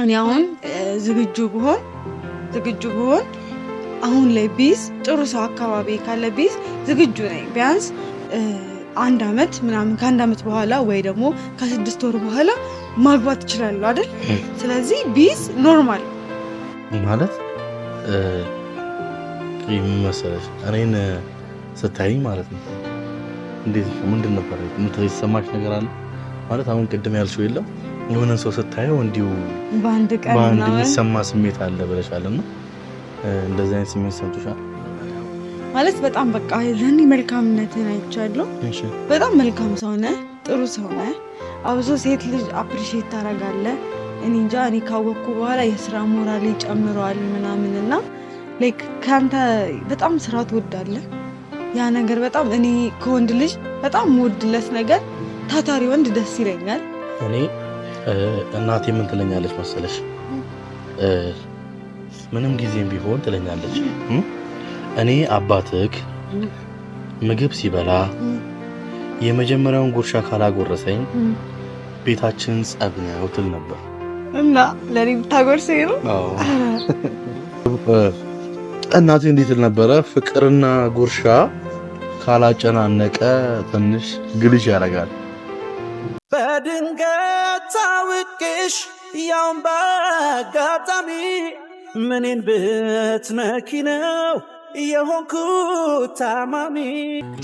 እኔ አሁን ዝግጁ ብሆን አሁን ላይ ቢዝ ጥሩ ሰው አካባቢ ካለ ቢዝ ዝግጁ ነኝ። ቢያንስ 1 አመት ምናምን ከ1 አመት በኋላ ወይ ደግሞ ከ6 ወር በኋላ ማግባት ይችላል አይደል? ስለዚህ ቢዝ ኖርማል ማለት ይመሰለሽ እኔን ስታይ ማለት ነው። እንዴት ምንድን ነበር የምትሰማሽ ነገር አለ ማለት አሁን ቅድም ያልሽው የለም የሆነ ሰው ስታየው እንዲሁ በአንድ ቀን የሚሰማ ስሜት አለ ብለሻልና እንደዚህ አይነት ስሜት ሰምቶሻል ማለት በጣም በቃ ለኔ መልካምነትን አይቻለሁ። በጣም መልካም ሰው ነህ፣ ጥሩ ሰው ነህ። አብሶ ሴት ልጅ አፕሪሺየት ታደርጋለህ። እኔ እንጃ እኔ ካወቅኩ በኋላ የስራ ሞራሌ ጨምሯል ምናምንና ላይክ ካንተ በጣም ስራ ትወዳለህ። ያ ነገር በጣም እኔ ከወንድ ልጅ በጣም የምወድለት ነገር ታታሪ ወንድ ደስ ይለኛል። እኔ እናቴ ምን ትለኛለች መሰለሽ? ምንም ጊዜም ቢሆን ትለኛለች እኔ አባትህ ምግብ ሲበላ የመጀመሪያውን ጉርሻ ካላጎረሰኝ ቤታችን ጸብ ነው ትል ነበር። እና ለኔ ብታጎርሰኝ ነው? አዎ እናቴ እንዴት ትል ነበረ? ፍቅርና ጉርሻ ካላጨናነቀ ትንሽ ግልጅ ያደርጋል። በድንገት ታውቅሽ ያውን በአጋጣሚ ምንን ብትነኪ ነው የሆንኩት ታማሚ።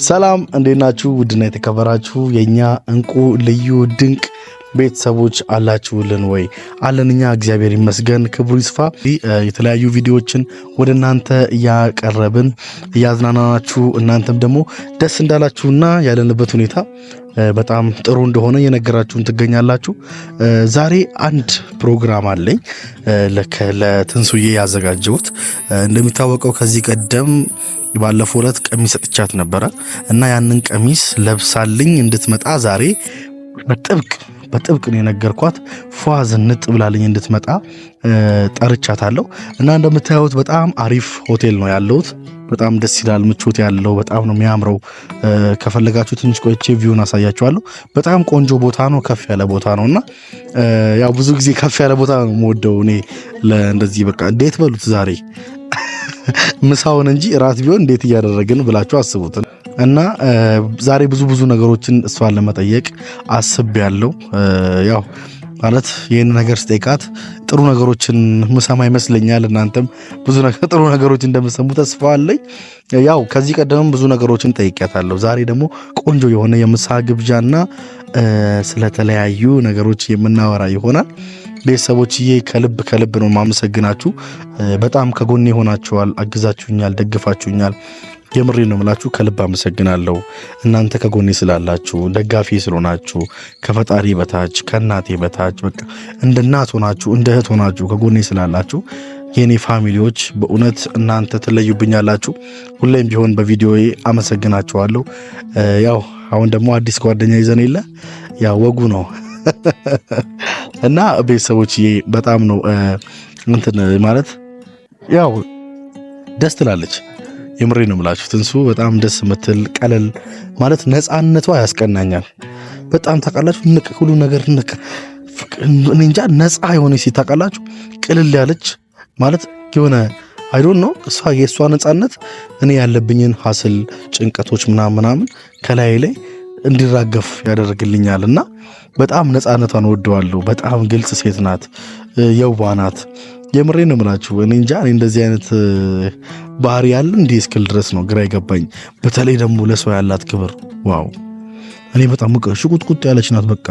ሰላም እንዴት ናችሁ? ውድና የተከበራችሁ የኛ እንቁ ልዩ ድንቅ ቤተሰቦች አላችሁልን ወይ? አለን እኛ እግዚአብሔር ይመስገን ክብሩ ይስፋ። የተለያዩ ቪዲዮዎችን ወደ እናንተ እያቀረብን እያዝናናናችሁ እናንተም ደግሞ ደስ እንዳላችሁና ያለንበት ሁኔታ በጣም ጥሩ እንደሆነ የነገራችሁን ትገኛላችሁ። ዛሬ አንድ ፕሮግራም አለኝ ለትንሱዬ ያዘጋጀሁት። እንደሚታወቀው ከዚህ ቀደም ባለፈው ዕለት ቀሚስ ሰጥቻት ነበረ እና ያንን ቀሚስ ለብሳልኝ እንድትመጣ ዛሬ በጥብቅ ነው የነገርኳት። ፏዝንጥ ብላልኝ እንድትመጣ ጠርቻታለሁ እና እንደምታዩት በጣም አሪፍ ሆቴል ነው ያለሁት። በጣም ደስ ይላል፣ ምቾት ያለው በጣም ነው የሚያምረው። ከፈለጋችሁ ትንሽ ቆይቼ ቪውን አሳያችኋለሁ። በጣም ቆንጆ ቦታ ነው፣ ከፍ ያለ ቦታ ነውና ያው ብዙ ጊዜ ከፍ ያለ ቦታ ነው የምወደው እኔ። ለእንደዚህ በቃ እንዴት በሉት ዛሬ ምሳውን እንጂ ራት ቢሆን እንዴት እያደረግን ብላችሁ አስቡት። እና ዛሬ ብዙ ነገሮችን እሷን ለመጠየቅ አስቤያለሁ። ያው ማለት ይሄን ነገር ስጠይቃት ጥሩ ነገሮችን ምሰማ ይመስለኛል። እናንተም ጥሩ ነገሮችን እንደምሰሙ ተስፋ አለኝ። ያው ከዚህ ቀደም ብዙ ነገሮችን ጠይቄያታለሁ። ዛሬ ደግሞ ቆንጆ የሆነ የምሳ ግብዣና ስለተለያዩ ነገሮች የምናወራ ይሆናል። ቤተሰቦችዬ ከልብ ነው ማመሰግናችሁ። በጣም ከጎኔ ሆናችኋል፣ አግዛችሁኛል፣ ደግፋችሁኛል። የምሬ ነው የምላችሁ፣ ከልብ አመሰግናለሁ። እናንተ ከጎኔ ስላላችሁ፣ ደጋፊ ስለሆናችሁ፣ ከፈጣሪ በታች ከእናቴ በታች በቃ እንደ እናት ሆናችሁ እንደ እህት ሆናችሁ ከጎኔ ስላላችሁ የኔ ፋሚሊዎች በእውነት እናንተ ትለዩብኛላችሁ። ሁሌም ቢሆን በቪዲዮዬ አመሰግናችኋለሁ። ያው አሁን ደግሞ አዲስ ጓደኛ ይዘን የለ ያው ወጉ ነው እና ቤተሰቦችዬ በጣም ነው እንትን ማለት ያው ደስ ትላለች። የምሬ ነው የምላችሁ ትንሱ በጣም ደስ የምትል ቀለል ማለት ነፃነቷ ያስቀናኛል በጣም ታውቃላችሁ። ሁሉ ነገር እኔ እንጃ ነፃ የሆነች ሴት ታውቃላችሁ። ቅልል ያለች ማለት የሆነ አይ ዶንት ኖ እሷ የእሷ ነፃነት እኔ ያለብኝን ሀስል ጭንቀቶች ምናምን ከላይ ላይ እንዲራገፍ ያደርግልኛልና በጣም ነፃነቷን ወደዋለሁ። በጣም ግልጽ ሴት ናት፣ የዋህ ናት። የምሬ ነው የምላችሁ እኔ እንጃ እኔ እንደዚህ አይነት ባህሪ ያለ እንዴ እስክል ድረስ ነው ግራ ይገባኝ። በተለይ ደግሞ ለሰው ያላት ክብር ዋው! እኔ በጣም ሽቁጥቁጥ ያለች ናት። በቃ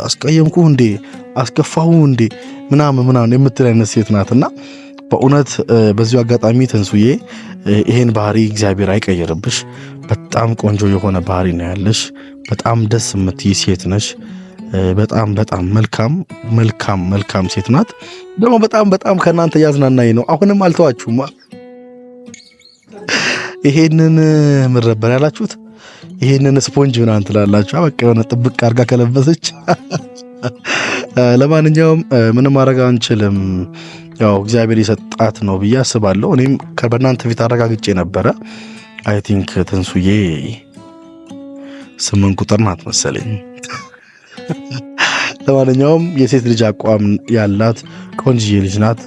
አስቀየምኩ እንዴ አስከፋሁ እንዴ ምናምን የምትል አይነት ሴት ናትና በእውነት በዚሁ አጋጣሚ ትንሱዬ ይሄን ባህሪ እግዚአብሔር አይቀየርብሽ። በጣም ቆንጆ የሆነ ባህሪ ነው ያለሽ። በጣም ደስ የምትይ ሴት ነሽ። በጣም መልካም ሴት ናት። ደግሞ በጣም ከናንተ ያዝናናኝ ነው። አሁንም አልተዋችሁማ። ይሄንን ምን ነበር ያላችሁት? ይሄንን ስፖንጅ ምናምን ትላላችሁ። በቃ የሆነ ጥብቅ አድርጋ ከለበሰች ለማንኛውም ምንም ማድረግ አንችልም። ያው እግዚአብሔር የሰጣት ነው ብዬ አስባለሁ። እኔም በእናንተ ፊት አረጋግጬ ነበረ። አይ ቲንክ ትንሱዬ 8 ቁጥር ናት መሰለኝ። ለማንኛውም የሴት ልጅ አቋም ያላት ቆንጆ ልጅ ናት።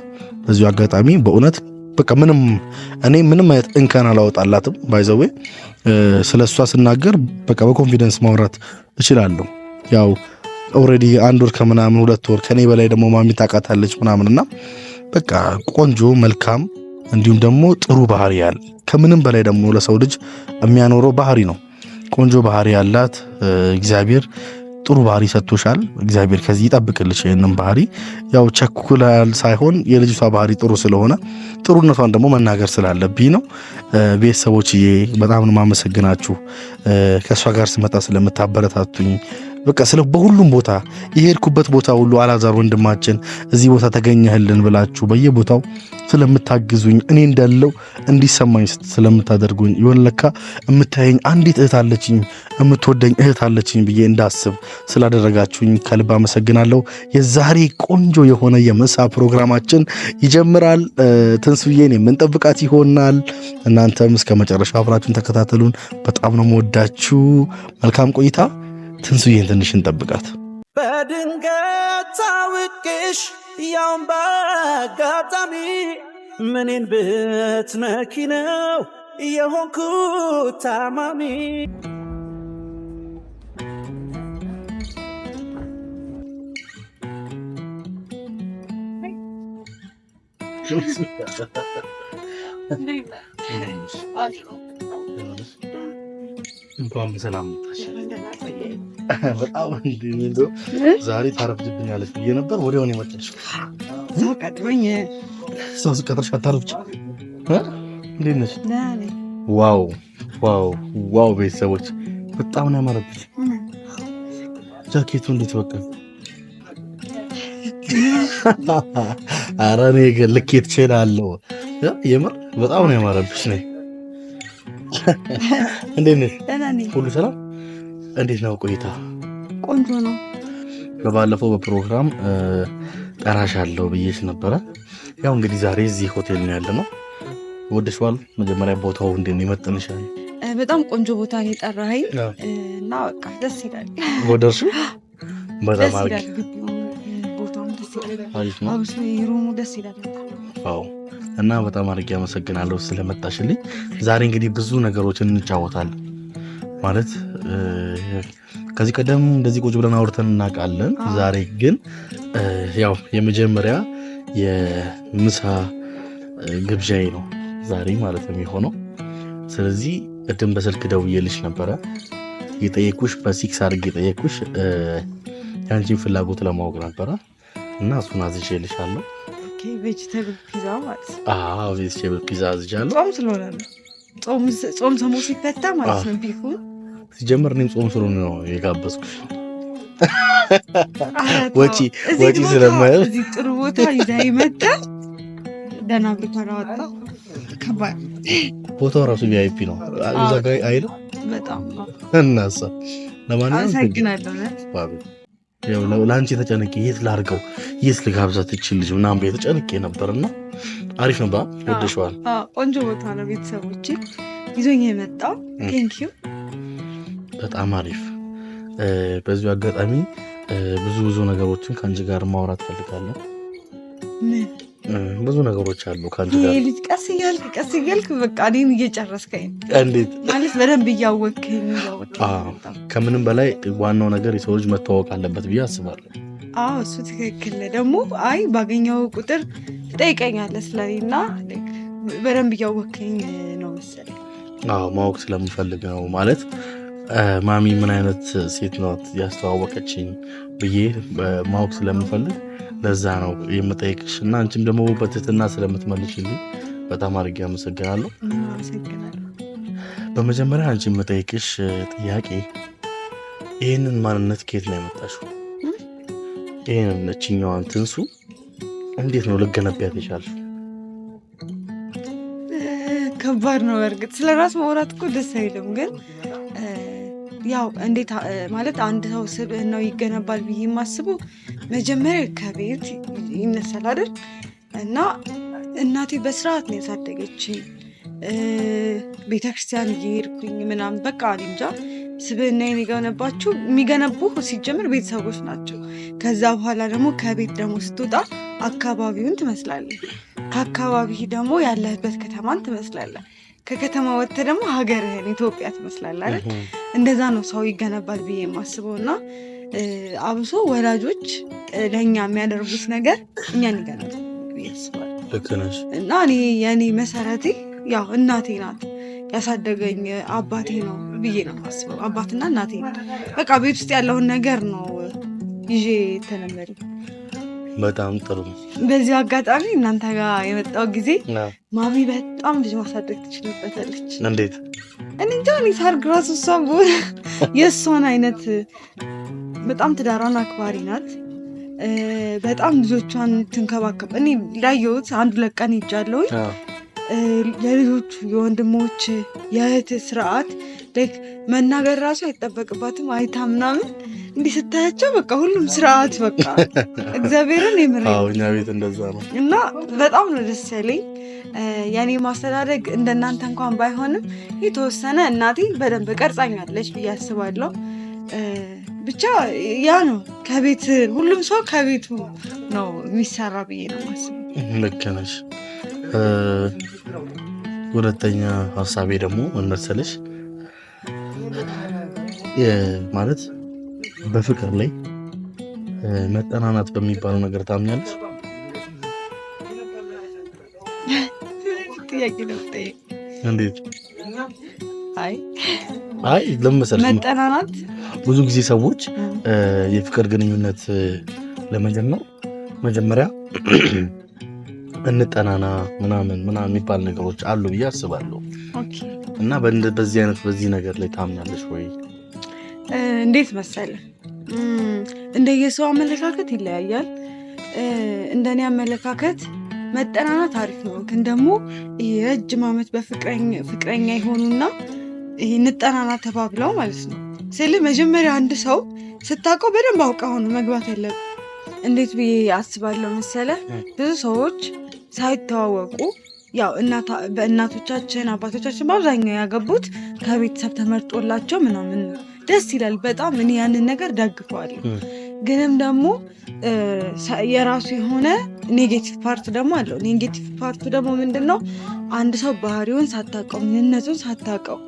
በዚሁ አጋጣሚ በእውነት በቃ ምንም አይነት እንከን አላወጣላትም። ባይዘዌ ስለሷ ስናገር በቃ በኮንፊደንስ ማውራት እችላለሁ። ያው ኦሬዲ 1 ወር ከምናምን 2 ወር ከኔ በላይ ደግሞ ማሚ ታውቃታለች ምናምንና በቃ ቆንጆ መልካም እንዲሁም ደግሞ ጥሩ ባህሪ ያለ ከምንም በላይ ደግሞ ለሰው ልጅ የሚያኖረው ባህሪ ነው። ቆንጆ ባህሪ ያላት እግዚአብሔር ጥሩ ባህሪ ሰጥቶሻል። እግዚአብሔር ከዚህ ይጠብቅልሽ ይሄንን ባህሪ። ያው ቸኩላል ሳይሆን የልጅቷ ባህሪ ጥሩ ስለሆነ ጥሩነቷን ደግሞ መናገር ስላለብኝ ነው። ቤተሰቦችዬ በጣም ነው ማመሰግናችሁ። ከሷ ጋር ስመጣ ስለምታበረታቱኝ በቃ በሁሉም ቦታ የሄድኩበት ቦታ ሁሉ አላዛር ወንድማችን እዚህ ቦታ ተገኘህልን ብላችሁ በየቦታው ስለምታግዙኝ እኔ እንዳለው እንዲሰማኝ ስለምታደርጉኝ ይወለካ የምታየኝ አንዲት እህት አለችኝ የምትወደኝ እህት አለችኝ ብዬ እንዳስብ ስላደረጋችሁኝ ከልብ አመሰግናለሁ። የዛሬ ቆንጆ የሆነ የምሳ ፕሮግራማችን ይጀምራል። ትንሱዬን የምንጠብቃት ይሆናል። እናንተም እስከ መጨረሻው አብራችሁን ተከታተሉን። በጣም ነው የምወዳችሁ። መልካም ቆይታ። ትንሱዬን ትንሽ እንጠብቃት። በድንገት ታውቅሽ ያውን በአጋጣሚ ምንን ብትነኪ ነው የሆንኩት ታማሚ እንኳን በሰላም መጣሽ። በጣም እንዴ ዛሬ ታረፍጅብኛለች ብዬ ነበር። ወዲያው ነው የመጣችው። ሰው ቀጥሮኝ ሰው ቀጥሮሽ አታረፍጭ እንዴ ነሽ? ዋው ቤተሰቦች በጣም ነው ያማረብሽ። ጃኬቱ እንዴት በቃ ኧረ እኔ ግን ልኬት እችላለሁ። የምር በጣም ነው ያማረብሽ ነኝ። እንዴት ነሽ? ሁሉ ሰላም? እንዴት ነው ቆይታ? ቆንጆ ነው። በባለፈው በፕሮግራም ጠራሻለሁ ብዬሽ ነበረ። ያው እንግዲህ ዛሬ እዚህ ሆቴል ነው ያለነው። ወደሽዋል? መጀመሪያ ቦታው እንዴት ነው ይመጥንሻል? በጣም ቆንጆ ቦታ ነው የጠራኸኝ እና በቃ ደስ ይላል። ወደርሽ? በጣም አሪፍ ቦታው ደስ ይላል። አሪፍ ነው። አብሶ ይሩሙ ደስ ይላል። አዎ እና በጣም አድርጌ አመሰግናለሁ ስለመጣሽልኝ። ዛሬ እንግዲህ ብዙ ነገሮችን እንጫወታለን ማለት ከዚህ ቀደም እንደዚህ ቁጭ ብለን አውርተን እናውቃለን። ዛሬ ግን ያው የመጀመሪያ የምሳ ግብዣዬ ነው ዛሬ ማለት ነው የሚሆነው። ስለዚህ ቅድም በስልክ ደውዬልሽ ነበረ የጠየኩሽ በሲክስ አድርጌ የጠየኩሽ ያንቺን ፍላጎት ለማወቅ ነበረ እና እሱን አዝዤልሻለሁ። ቬጂቴብል ፒዛ ማለት ነው። አዎ ቬጂቴብል ፒዛ አዝዣለሁ። ጾም ስለሆነ ነው። ጾም ሰሞኑን ሲፈታ ማለት ነው። ቢሆን ሲጀምር እኔም ጾም ስለሆነ ነው የጋበዝኩሽ። ወጪ ስለማይል እዚህ ጥሩ ቦታ ይዘህ መጣ። ደህና ብር ተራወጣ። ከባድ ቦታው ራሱ ቪአይፒ ነው። እዛ ጋር አይደል? በጣም እናሳ ለማንኛውም አመሰግናለሁ። ያው ለአንቺ ተጨነቄ የት ላድርገው የት ልጋብዛት ትችልሽ ምናምን የተጨነቄ ነበርና አሪፍ ነው። ወደሽዋል? ቆንጆ ቦታ ነው። ቤተሰቦቼ ይዞኝ የመጣው ቴንኪዩ። በጣም አሪፍ። በዚሁ አጋጣሚ ብዙ ነገሮችን ከአንቺ ጋር ማውራት ፈልጋለሁ። ብዙ ነገሮች አሉ ከአንቺ ጋር። ልጅ ቀስ እያልክ በቃ እኔን እየጨረስከኝ። እንዴት ማለት በደንብ እያወቅከኝ። ከምንም በላይ ዋናው ነገር የሰው ልጅ መተዋወቅ አለበት ብዬ አስባለሁ። እሱ ትክክል ደግሞ ባገኘው ቁጥር ትጠይቀኛለህ ስለኔና በደንብ እያወቅከኝ ነው መሰለኝ። ማወቅ ስለምፈልግ ነው ማለት ማሚ ምን አይነት ሴት ናት ያስተዋወቀችኝ ብዬ ማወቅ ስለምፈልግ ለዛ ነው የምጠይቅሽ እና አንቺም ደግሞ በትህትና ስለምትመልሽልኝ በጣም አድርጌ አመሰግናለሁ። በመጀመሪያ አንቺ የምጠይቅሽ ጥያቄ ይህንን ማንነት ከየት ነው ያመጣሽው? ይህንን እችኛዋን ትንሱ እንዴት ነው ልገነቢያት የቻልሽው? ከባድ ነው። በእርግጥ ስለ ራስ ማውራት እኮ ደስ አይልም፣ ግን ያው እንዴት ማለት አንድ ሰው ስብዕናው ይገነባል ብዬ የማስበው መጀመሪያ ከቤት ይነሳል አይደል? እና እናቴ በስርዓት ነው ያሳደገችኝ። ቤተክርስቲያን እየሄድኩኝ ምናምን በቃ እንጃ ስብዕናዬን የገነባችሁ የሚገነቡ ሲጀምር ቤተሰቦች ናቸው። ከዛ በኋላ ደግሞ ከቤት ደግሞ ስትወጣ አካባቢውን ትመስላለህ። ከአካባቢ ደግሞ ያለህበት ከተማን ትመስላለህ። ከከተማ ወጥተህ ደግሞ ሀገርህን ኢትዮጵያ ትመስላለህ አይደል? እንደዛ ነው ሰው ይገነባል ብዬ የማስበው እና አብሶ ወላጆች ለእኛ የሚያደርጉት ነገር እኛን ይገነባል ብዬ አስባለሁ። እና የኔ መሰረቴ ያው እናቴ ናት፣ ያሳደገኝ አባቴ ነው ብዬ ነው የማስበው። አባትና እናቴ ነው በቃ ቤት ውስጥ ያለውን ነገር ነው ይዤ ተነመሪ። በጣም ጥሩ። በዚህ አጋጣሚ እናንተ ጋር የመጣው ጊዜ ማሚ በጣም ልጅ ማሳደግ ትችልበታለች። እንዴት? እኔ እንጃ። እኔ ሳርግ ራሱ እሷ በሆነ የእሷን አይነት በጣም ትዳሯን አክባሪ ናት። በጣም ልጆቿን ትንከባከብ። እኔ ላየሁት አንዱ ለቀን ይጃለሁኝ ለልጆቹ የወንድሞች የእህት ስርዓት መናገር ራሱ አይጠበቅባትም። አይታ ምናምን እንዲህ ስታያቸው በቃ ሁሉም ስርዓት በቃ እግዚአብሔርን የምር እኛ ቤት እንደዛ ነው እና በጣም ነው ደስ ያለኝ። የኔ ማስተዳደግ እንደናንተ እንኳን ባይሆንም የተወሰነ እናቴ በደንብ ቀርጻኛለች ብዬ አስባለሁ። ብቻ ያ ነው ከቤት ሁሉም ሰው ከቤቱ ነው የሚሰራ ብዬ ነው ማስበው። ልክ ነሽ። ሁለተኛ ሀሳቤ ደግሞ መሰለሽ ማለት በፍቅር ላይ መጠናናት በሚባለው ነገር ታምኛለሽ? ጥያቄ ነው። እንዴት? አይ ለምሳሌ መጠናናት ብዙ ጊዜ ሰዎች የፍቅር ግንኙነት ለመጀመር መጀመሪያ እንጠናና ምናምን የሚባል ነገሮች አሉ ብዬ አስባለሁ። እና በዚህ ነገር ላይ ታምኛለሽ ወይ? እንዴት መሰለህ እንደየሰው አመለካከት ይለያያል። እንደኔ አመለካከት መጠናናት አሪፍ ነው። ግን ደግሞ የረጅም ዓመት በፍቅረኛ ይሆኑና ይሄ እንጠናና ተባብለው ማለት ነው ስል መጀመሪያ አንድ ሰው ስታውቀው በደንብ አውቀው ነው መግባት ያለብህ። እንዴት ብዬ አስባለሁ መሰለህ ብዙ ሰዎች ሳይተዋወቁ ያው በእናቶቻችን አባቶቻችን በአብዛኛው ያገቡት ከቤተሰብ ተመርጦላቸው ምናምን ደስ ይላል በጣም። እኔ ያንን ነገር ደግፈዋለሁ። ግንም ደግሞ የራሱ የሆነ ኔጌቲቭ ፓርት ደግሞ አለው። ኔጌቲቭ ፓርቱ ደግሞ ምንድን ነው? አንድ ሰው ባህሪውን ሳታውቀው ምንነቱን ሳታውቀው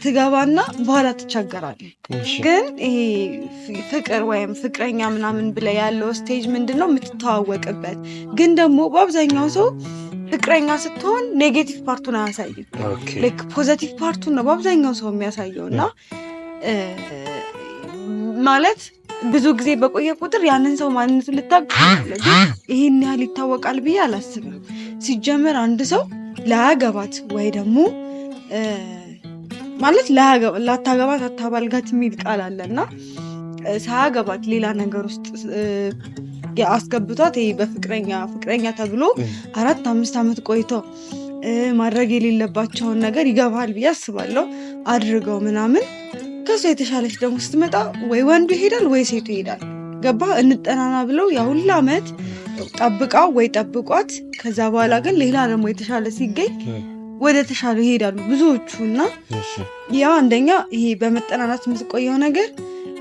ትገባና በኋላ ትቸገራለህ። ግን ይሄ ፍቅር ወይም ፍቅረኛ ምናምን ብለህ ያለው ስቴጅ ምንድን ነው? የምትተዋወቅበት። ግን ደግሞ በአብዛኛው ሰው ፍቅረኛ ስትሆን ኔጌቲቭ ፓርቱን አያሳይም። ልክ ፖዘቲቭ ፓርቱን ነው በአብዛኛው ሰው የሚያሳየው እና ማለት ብዙ ጊዜ በቆየ ቁጥር ያንን ሰው ማንነቱን ልታውቅ ይሄን ያህል ይታወቃል ብዬ አላስብም። ሲጀመር አንድ ሰው ላያገባት ወይ ደግሞ ማለት ላታገባት አታባልጋት የሚል ቃል አለና ሳያገባት ሌላ ነገር ውስጥ አስገብቷት ይሄ ፍቅረኛ ተብሎ 4-5 ዓመት ቆይቶ ማድረግ የሌለባቸውን ነገር ይገባል ብዬ አስባለሁ። አድርገው ምናምን ከሷ የተሻለች ደግሞ ስትመጣ ወይ ወንዱ ይሄዳል ወይ ሴቱ ይሄዳል። ገባ እንጠናና ብለው ያሁላ ዓመት ጠብቃው ወይ ጠብቋት ከዛ በኋላ ግን ሌላ ደግሞ የተሻለ ሲገኝ ወደ ተሻለ ይሄዳሉ ብዙዎቹ። እና ያ አንደኛ ይሄ በመጠናናት የምትቆየው ነገር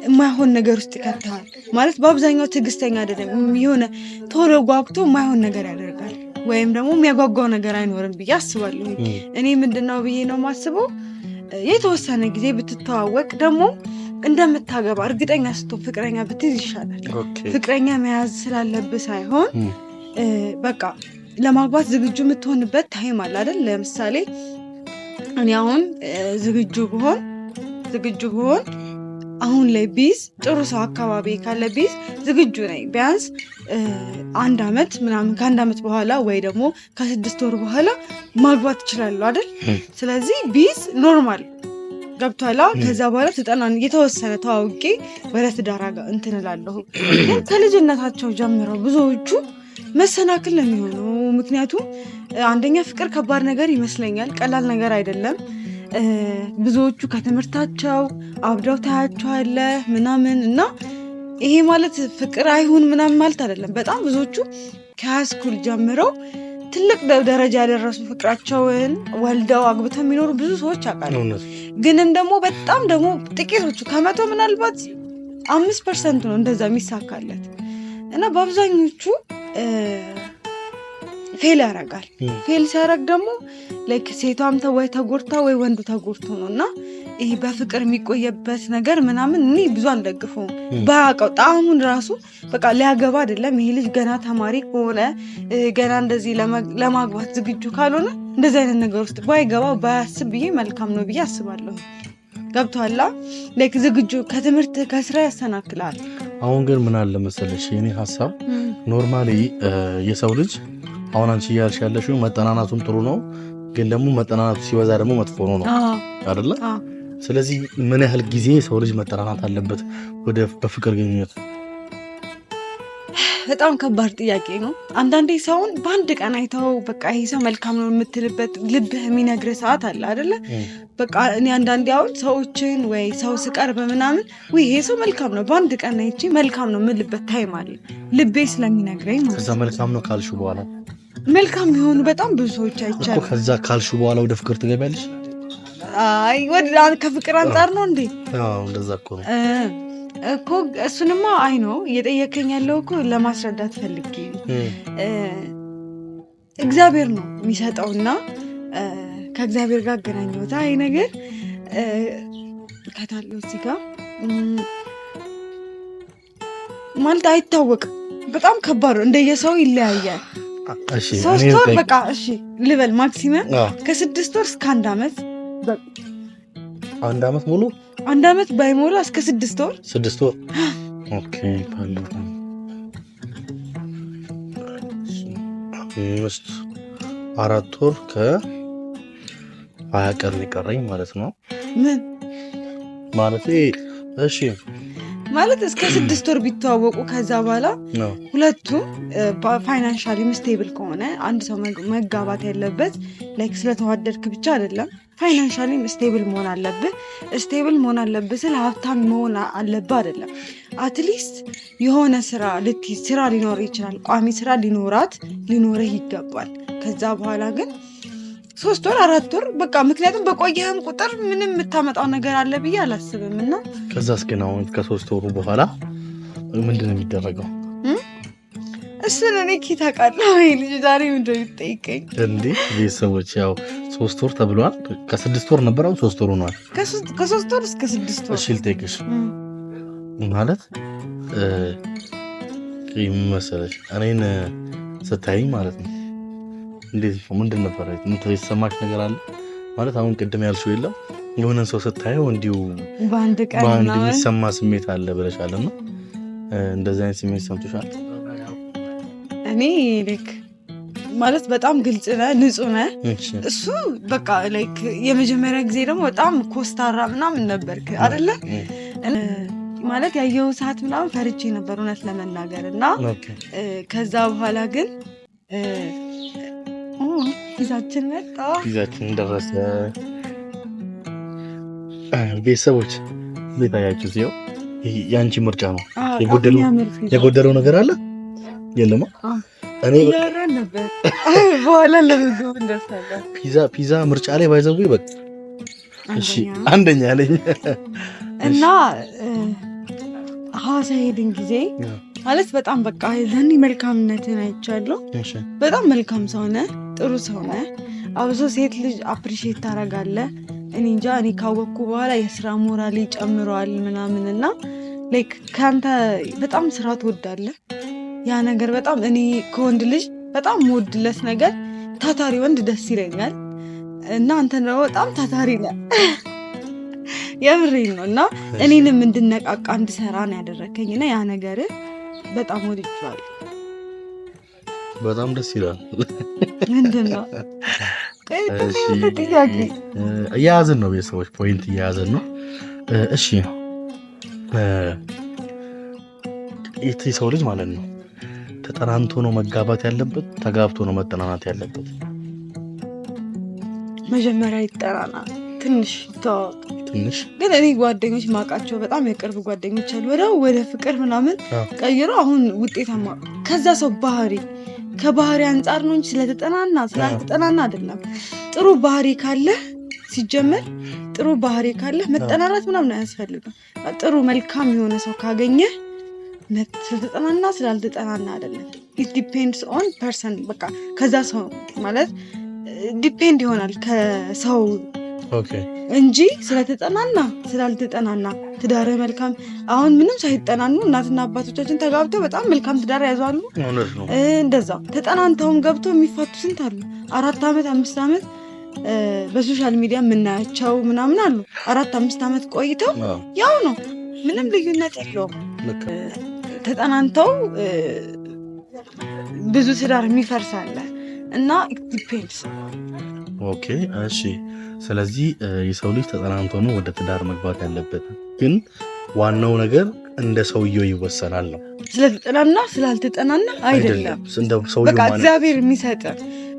የማይሆን ነገር ውስጥ ይከተሃል። ማለት በአብዛኛው ትዕግስተኛ አይደለም። የሆነ ቶሎ ጓጉቶ የማይሆን ነገር ያደርጋል ወይም ደግሞ የሚያጓጓው ነገር አይኖርም ብዬ አስባለሁ። እኔ ምንድነው ብዬ ነው የማስበው የተወሰነ ጊዜ ብትተዋወቅ ደግሞ እንደምታገባ እርግጠኛ ስትሆን ፍቅረኛ ብትይዝ ይሻላል። ፍቅረኛ መያዝ ስላለብህ ሳይሆን በቃ ለማግባት ዝግጁ የምትሆንበት ታይም አለ አይደል? ለምሳሌ እኔ አሁን ዝግጁ ብሆን አሁን ላይ ቢዝ ጥሩ ሰው አካባቢ ካለ ቢዝ ዝግጁ ነኝ። ቢያንስ 1 ዓመት ምናምን ከ1 ዓመት በኋላ ወይ ደግሞ ከ6 ወር በኋላ ማግባት ይችላሉ አይደል? ስለዚህ ቢዝ ኖርማል ገብቷላ። ከዛ በኋላ የተወሰነ ተዋውቄ ወደ ትዳር እንትን እላለሁ። ግን ከልጅነታቸው ጀምረው ብዙዎቹ መሰናክል ነው የሚሆነው። ምክንያቱም አንደኛ ፍቅር ከባድ ነገር ይመስለኛል፣ ቀላል ነገር አይደለም። ብዙዎቹ ከትምህርታቸው አብደው ታያቸዋለህ ምናምን እና ይሄ ማለት ፍቅር አይሁን ምናምን ማለት አይደለም። በጣም ብዙዎቹ ከሃይስኩል ጀምረው ትልቅ ደረጃ ያደረሱ ፍቅራቸውን ወልደው አግብተው የሚኖሩ ብዙ ሰዎች አውቃለሁ። ግንም ደግሞ በጣም ደግሞ ጥቂቶቹ ከመቶ ምናልባት 5% ነው እንደዛ የሚሳካለት እና በአብዛኞቹ ፌል ያደርጋል። ፌል ሲያደርግ ደግሞ ላይክ ሴቷም ወይ ተጎድታ ወይ ወንዱ ተጎድቶ ነው እና ይሄ በፍቅር የሚቆየበት ነገር ምናምን እኔ ብዙ አልደግፈውም። ባያውቀው ጣዕሙን ራሱ በቃ ሊያገባ አይደለም ይሄ ልጅ ገና ተማሪ ከሆነ ገና እንደዚህ ለማግባት ዝግጁ ካልሆነ እንደዚህ አይነት ነገር ውስጥ ባይገባ ባያስብ ብዬ መልካም ነው ብዬ አስባለሁ። ገብቶሃል? ላይክ ዝግጁ ከትምህርት ከስራ ያሰናክላል። አሁን ግን ምን አለ መሰለሽ የኔ ሐሳብ ኖርማሊ የሰው ልጅ አሁን አንቺ እያልሽ ያለሽው መጠናናቱም ጥሩ ነው፣ ግን ደግሞ መጠናናቱ ሲበዛ ደግሞ መጥፎ ነው አይደለ? ስለዚህ ምን ያህል ጊዜ ሰው ልጅ መጠናናት አለበት ወደ በፍቅር ግንኙነት? በጣም ከባድ ጥያቄ ነው። አንዳንዴ ሰውን በአንድ ቀን አይተው በቃ ይሄ ሰው መልካም ነው የምትልበት ልብህ የሚነግር ሰዓት አለ አይደለ? በቃ እኔ አንዳንዴ አሁን ሰዎችን ወይ ሰው ስቀርብ ምናምን ወይ ይሄ ሰው መልካም ነው በአንድ ቀን አይቼ መልካም ነው የምልበት ታይም አለ ልቤ ስለሚነግረኝ ማለት ነው። ከዛ መልካም ነው ካልሹ በኋላ መልካም የሆኑ በጣም ብዙ ሰዎች አይቻሉ እኮ ከዛ ካልሹ በኋላ ወደ ፍቅር ትገቢያለሽ? አይ ወደ ከፍቅር አንፃር ነው እንዴ? አዎ እንደዛ እኮ ነው እኮ እሱንማ አይ ነው እየጠየከኝ ያለው እኮ ለማስረዳት ፈልጌ እግዚአብሔር ነው የሚሰጠውና ከእግዚአብሔር ጋር አገናኘሁት። አይ ነገር ከታለው እዚህ ጋር ማለት አይታወቅም። በጣም ከባድ ነው። እንደየሰው ይለያያል። እሺ 3 ወር በቃ እሺ ልበል ማክሲመም ከ6 ወር እስከ 1 ዓመት 1 ዓመት ሙሉ 1 ዓመት ባይሞላ እስከ 6 ወር 6 ወር ኦኬ ባሉ 4 ወር ከ20 ቀን ይቀረኝ ማለት ነው። ምን ማለት እሺ ማለት እስከ 6 ወር ቢተዋወቁ ከዛ በኋላ ሁለቱ ፋይናንሻሊ ስቴብል ከሆነ አንድ ሰው መጋባት ያለበት ላይክ ስለተዋደድክ ብቻ አይደለም። ፋይናንሻሊ ስቴብል መሆን አለብህ። ስቴብል መሆን አለብህ ስለ ሀብታም መሆን አለብህ አይደለም። አትሊስት የሆነ ስራ ሊኖር ይችላል። ቋሚ ስራ ሊኖርህ ይገባል። ከዛ በኋላ ግን 3 ወር 4 ወር በቃ ምክንያቱም በቆየህም ቁጥር ምንም የምታመጣው ነገር አለ ብዬ አላስብም። እና ከዛ እስኪ ነው ከ3 ወሩ በኋላ ምንድነው የሚደረገው? እሱን እኔ ኬት አውቃለሁ? ይሄ ልጅ ዛሬ ምንድን ነው የሚጠይቀኝ እንዴ? ቤተሰቦች ያው 3 ወር ተብሏል። ከ6 ወር ነበር አሁን 3 ወር ሆኗል። ከ3 ወር እስከ 6 ወር። እሺ ልጠይቅሽ ማለት መሰለሽ እኔን ስታይኝ ማለት ነው እንዴት ምንድን ነበር የተሰማሽ ነገር አለ ማለት? አሁን ቅድም ያልሽው የለም የሆነን ሰው ስታየው እንዲሁ በአንድ ቀን የሚሰማ ስሜት አለ ብለሻልና እንደዚህ አይነት ስሜት ሰምቶሻል? እኔ ልክ ማለት በጣም ግልጽ ነህ፣ ንጹህ ነህ። እሱ በቃ ላይክ የመጀመሪያ ጊዜ ደግሞ በጣም ኮስታራ ምናምን ነበርክ አይደለ? ማለት ያየው ሰዓት ምናምን ፈርቼ ነበር እውነት ለመናገር እና ከዛ በኋላ ግን ፒዛችን መጣ። ፒዛችን ደረሰ። ቤተሰቦች ቤታያችሁ ሲው ያንቺ ምርጫ ነው። የጎደለው ነገር አለ የለም? እኔ ያራን ነበር በኋላ ለምግብ እንደሰለ ፒዛ ምርጫ ላይ ባይዘው ይበቃ። እሺ አንደኛ አለኝ እና ሐዋሳ ሄድን ጊዜ ማለት በጣም በቃ ለኔ መልካምነትን አይቻለሁ። በጣም መልካም ሰው ነህ፣ ጥሩ ሰው ነህ። አብሶ ሴት ልጅ አፕሪሺየት ታደርጋለህ። እኔ እንጃ እኔ ካወቅኩ በኋላ የስራ ሞራሌ ጨምሯል ምናምንና ላይክ ካንተ በጣም ስራ ትወዳለህ። ያ ነገር በጣም እኔ ከወንድ ልጅ በጣም የምወድለት ነገር ታታሪ ወንድ ደስ ይለኛል እና አንተ ነው በጣም ታታሪ ነህ። የምሬን ነው እና እኔንም እንድነቃቃ እንድሰራ ነው ያደረከኝና ያ ነገር በጣም ወድጄዋለሁ። በጣም ደስ ይላል። ምንድነው? እሺ እያያዝን ነው ቤተሰቦች፣ ፖይንት እያያዝን ነው። እሺ ሰው ልጅ ማለት ነው ተጠናንቶ ነው መጋባት ያለበት? ተጋብቶ ነው መጠናናት ያለበት? መጀመሪያ ይጠናና ትንሽ ተዋወቅ። ትንሽ ግን እኔ ጓደኞች ማውቃቸው በጣም የቅርብ ጓደኞች አሉ ወደ ፍቅር ምናምን ቀይሮ አሁን ውጤታማ ከዛ ሰው ባህሪ ከባህሪ አንጻር ነው እንጂ ስለተጠናና ስላልተጠናና አይደለም። ጥሩ ባህሪ ካለ ሲጀመር ጥሩ ባህሪ ካለ መጠናናት ምናምን አያስፈልግም። ጥሩ መልካም የሆነ ሰው ካገኘ ስለተጠናና ስላልተጠናና አይደለም። it depends on person በቃ ከዛ ሰው ማለት ዲፔንድ ይሆናል ከሰው እንጂ ስለተጠናና ስላልተጠናና ትዳር መልካም አሁን ምንም ሳይጠናኑ እናትና አባቶቻችን ተጋብተው በጣም መልካም ትዳር ያዟሉ። እንደዛው ተጠናንተውም ገብተው የሚፋቱ ስንት አሉ። 4 ዓመት 5 ዓመት በሶሻል ሚዲያ የምናያቸው ምናምን አሉ። 4-5 ዓመት ቆይተው ያው ነው፣ ምንም ልዩነት የለውም። ተጠናንተው ብዙ ትዳር የሚፈርስ አለ እና it depends። ኦኬ እሺ። ስለዚህ የሰው ልጅ ተጠናንቶ ነው ወደ ትዳር መግባት ያለበት፣ ግን ዋናው ነገር እንደ ሰውየው ይወሰናል ነው። ስለተጠናና ስላልተጠናና አይደለም። በቃ እግዚአብሔር የሚሰጥ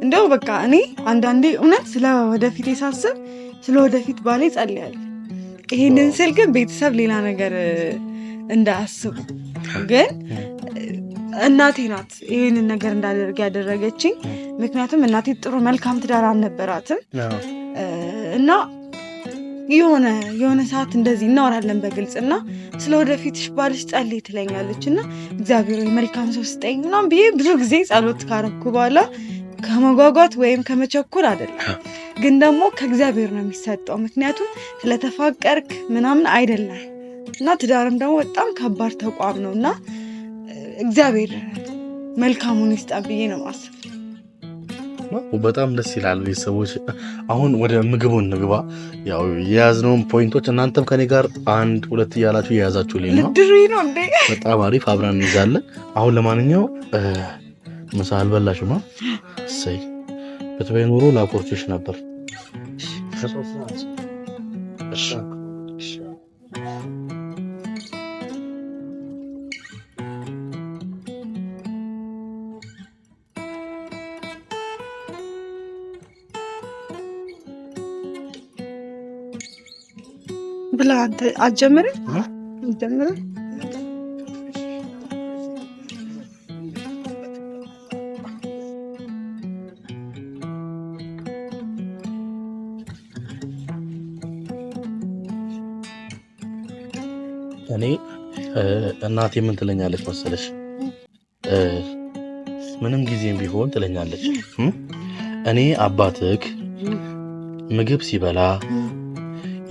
እንደው በቃ እኔ አንዳንዴ እውነት ስለ ወደፊት ሳስብ ስለ ወደፊት ባሌ ጸልያለሁ። ይሄንን ስል ግን ቤተሰብ ሌላ ነገር እንዳያስቡ፣ ግን እናቴ ናት ይሄንን ነገር እንዳደርግ ያደረገችኝ። ምክንያቱም እናቴ ጥሩ መልካም ትዳር አልነበራትም እና የሆነ ሰዓት እንደዚህ እናወራለን በግልጽ እና ስለ ወደፊትሽ ባልሽ ጸልይ ትለኛለች እና እግዚአብሔር መልካም ሰው ስጠኝ ምናምን ብዬ ብዙ ጊዜ ጸሎት ካረኩ በኋላ ከመጓጓት ወይም ከመቸኮል አይደለም፣ ግን ደግሞ ከእግዚአብሔር ነው የሚሰጠው። ምክንያቱም ስለተፋቀርክ ምናምን አይደለም እና ትዳርም ደግሞ በጣም ከባድ ተቋም ነው እና እግዚአብሔር መልካሙን ይስጣን ብዬ ነው ማስብ። በጣም ደስ ይላል። ቤተሰቦች አሁን ወደ ምግቡን ንግባ። ያው የያዝነውን ፖይንቶች እናንተም ከኔ ጋር 1-2 እያላችሁ የያዛችሁልኝ ነው። ነው እንዴ? በጣም አሪፍ፣ አብረን እንይዛለን። አሁን ለማንኛው ምሳ አልበላሽማ? እሰይ በተበይ ኑሮ ላቆርችሽ ነበር። ብላ አንተ አትጀምርም? አትጀምርም? እኔ እናቴ ምን ትለኛለች መሰለሽ? ምንም ጊዜም ቢሆን ትለኛለች፣ እኔ አባትህ ምግብ ሲበላ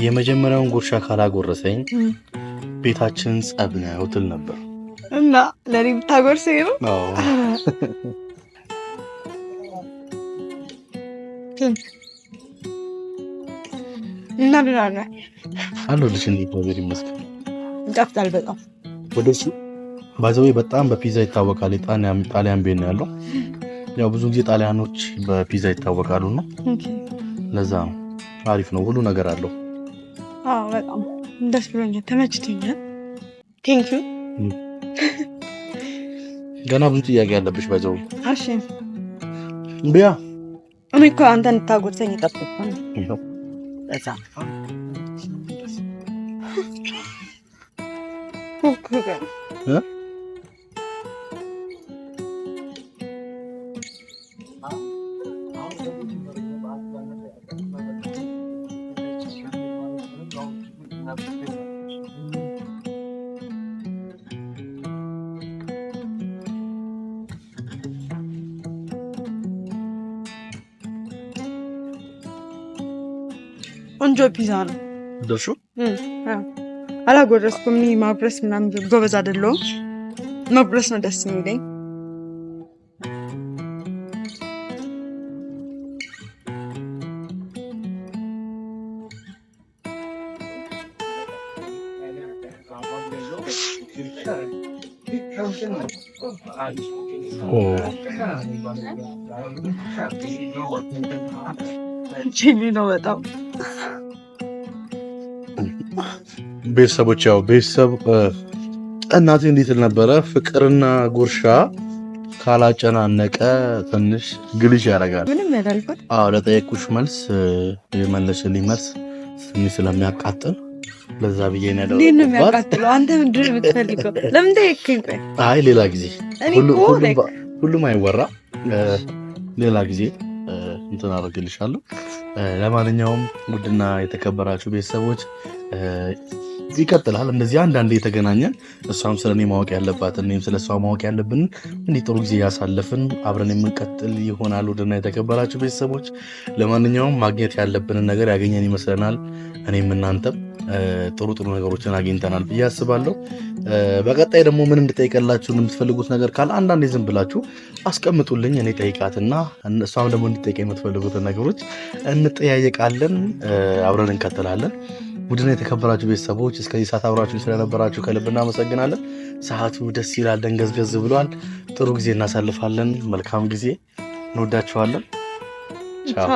የመጀመሪያውን ጉርሻ ካላጎረሰኝ ቤታችን ጸብ ነው ትል ነበር። እና ለኔ ብታጎርሰኝ ነው? እና ደህና አለሁልሽ። እንዴት ነው? እግዚአብሔር ይመስገን። ይጣፍጣል በጣም። ወደሱ ባይዘዌ በጣም በፒዛ ይታወቃል። ጣሊያን ቤት ነው ያለው። ያው ብዙ ጊዜ ጣሊያኖች በፒዛ ይታወቃሉና ለዛ ነው። አሪፍ ነው፣ ሁሉ ነገር አለው። በጣም ደስ ብሎኛል፣ ተመችቶኛል። ቴንክ ዩ። ገና ብዙ ጥያቄ ያለብሽ ባይዘው። እሺ ቢያ እኔ እኮ አንተን እንድታጎርሰኝ እጠብቃለሁ። ይሄው እዛ ቆንጆ ፒዛ ነው። ደርሹ አላጎረስኩም። እኔ ማጉረስ ምናምን ጎበዝ አይደለሁም። መጉረስ ነው ደስ የሚለኝ። ቺኒ ነው በጣም። ቤተሰቦች ያው ቤተሰብ እናቴ እንዴት ነበረ? ፍቅርና ጉርሻ ካላጨናነቀ ትንሽ ግልሽ ያደርጋል። ምንም ያደርጋል። ለጠየቁሽ መልስ የመለስልኝ መልስ ትንሽ ስለሚያቃጥል ለዛ ብዬ ነው ያለው። እንዴት ነው የሚያቃጥለው? አንተ ምንድን ነው የምትፈልገው? ለምን ጠየቅከኝ? ቆይ አይ ሌላ ጊዜ ሁሉም አይወራ፣ ሌላ ጊዜ እንትን አደርግልሻለሁ። ለማንኛውም ውድና የተከበራችሁ ቤተሰቦች ይቀጥላል እንደዚህ አንዳንዴ የተገናኘን እሷም ስለኔ ማወቅ ያለባትን እኔም ስለሷ ማወቅ ያለብን እንዲህ ጥሩ ጊዜ ያሳለፍን አብረን የምንቀጥል ይሆናል። ውድና የተከበራችሁ ቤተሰቦች ለማንኛውም ማግኘት ያለብንን ነገር ያገኘን ይመስለናል። እኔም እናንተም ጥሩ ነገሮችን አግኝተናል ብዬ አስባለሁ። በቀጣይ ደግሞ ምን እንድጠይቀላችሁ የምትፈልጉት ነገር ካለ አንዳንዴ ዝም ብላችሁ አስቀምጡልኝ፣ እኔ ጠይቃትና እሷም ደግሞ እንድጠይቀ የምትፈልጉትን ነገሮች እንጠያየቃለን፣ አብረን እንቀጥላለን። ውድና የተከበራችሁ ቤተሰቦች እስከዚህ ሰዓት አብራችሁ ስለነበራችሁ ከልብ እናመሰግናለን። ሰዓቱ ደስ ይላል፣ ደንገዝገዝ ብሏል። ጥሩ ጊዜ እናሳልፋለን። መልካም ጊዜ። እንወዳችኋለን። ቻው።